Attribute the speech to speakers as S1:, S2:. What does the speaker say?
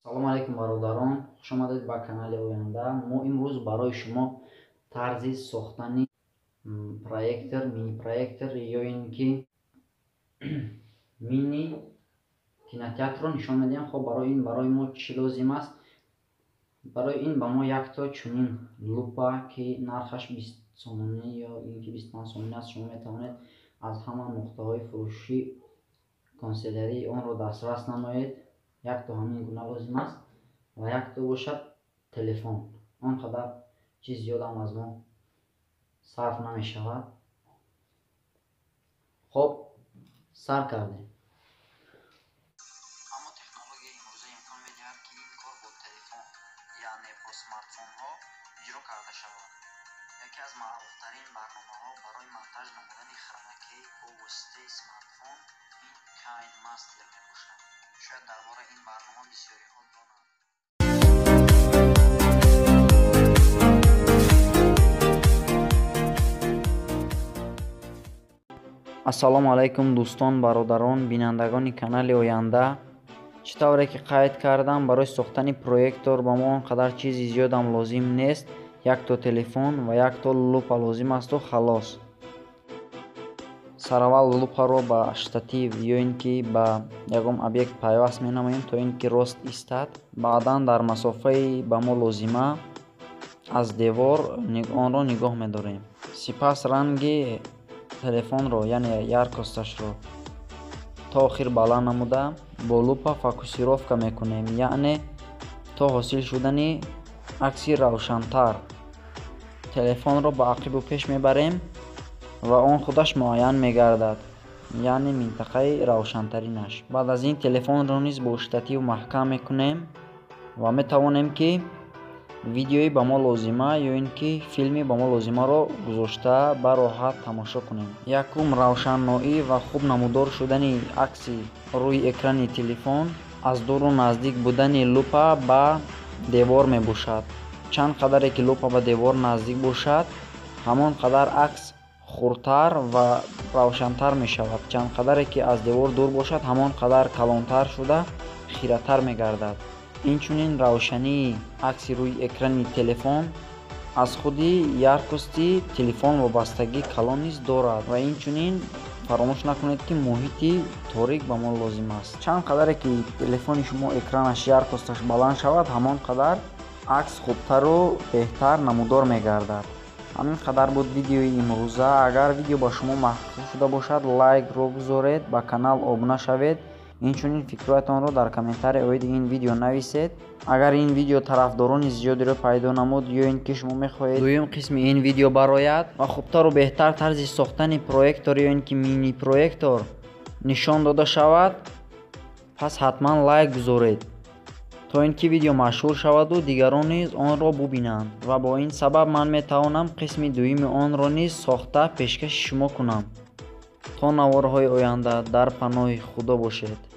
S1: салом алейкум бародарон, хуш омадед ба канали Оянда. Мо имрӯз барои шумо тарзи сохтани проектор, мини проектор ё ин ки мини кинотеатрро нишон медиҳам. Хоб барои мо чӣ лозим аст? Барои ин ба мо якто чунин лупа ки нархаш 20 сомонӣ ё ин ки 25 сомонӣ аст, шумо метавонед аз ҳама нуқтаҳои фурӯшии консилярии онро дастрас намоед. Якто ҳамин гуна лозим аст ва якто бошад телефон. Он қадар чиз зиёдам аз мо сарф намешавад. хоб сар кардем.
S2: аммо технологияи имрӯза имкон медиҳад ки ин кор бо телефон яъне бо смартфонҳо иҷро карда шавад. яке аз маъруфтарин барномаҳо барои монтаж намудани хромакей бо воситаи смартфон ин KineMaster мебошад. шояд дар бораи ин барнома бисёриҳо донанд.
S1: ассалому алайкум дӯстон, бародарон, бинандагони канали Оянда. чӣ тавре ки қайд кардам, барои сохтани проектор ба мо он қадар чизи зиёдам лозим нест. якто телефон ва якто лупа лозим асту халос. сараввал лупаро ба штатив ё ин ки ба ягон объект пайваст менамоем то ин ки рост истад. баъдан дар масофаи ба мо лозима аз девор онро нигоҳ медорем. сипас ранги телефонро яъне яркосташро то охир баланд намуда бо лупа фокусировка мекунем, яъне то ҳосил шудани акси равшантар. телефонро ба ақибу пеш мебарем ва он худаш муайян мегардад, яъне минтақаи равшантаринаш. баъд аз ин телефонро низ бо штатив маҳкам мекунем ва метавонем ки видеои ба мо лозима ё ин ки филми ба мо лозимаро гузошта ба роҳат тамошо кунем. якум равшанноӣ ва хуб намудор шудани акси рӯи экрани телефон аз дуру наздик будани лупа ба девор мебошад. чанд қадаре ки лупа ба девор наздик бошад, ҳамон қадар акс хурдтар ва равшантар мешавад. чанд қадаре ки аз девор дур бошад, ҳамон қадар калонтар шуда хиратар мегардад. инчунин равшании акси рӯи экрани телефон аз худи яркости телефон вобастагӣ калон низ дорад ва инчунин фаромӯш накунед ки муҳити торик ба мо лозим аст. чанд қадаре ки телефони шумо экранаш яркосташ баланд шавад, ҳамон қадар акс хубтару беҳтар намудор мегардад. ҳамин қадар буд видеои имрӯза. агар видео ба шумо маҳсул шуда бошад, лайкро гузоред, ба канал обуна шавед. инчунин фикроятонро дар комментария оиди ин видео нависед. агар ин видео тарафдорони зиёдиро пайдо намуд ё ин ки шумо мехоҳед дуюм қисми ин видео барояд ва хубтару беҳтар тарзи сохтани проектор ё ин ки мини проектор нишон дода шавад, пас ҳатман лайк гузоред то ин ки видео машҳур шаваду дигарон низ онро бубинанд ва бо ин сабаб ман метавонам қисми дуюми онро низ сохта пешкаши шумо кунам. то наворҳои оянда дар паноҳи худо бошед.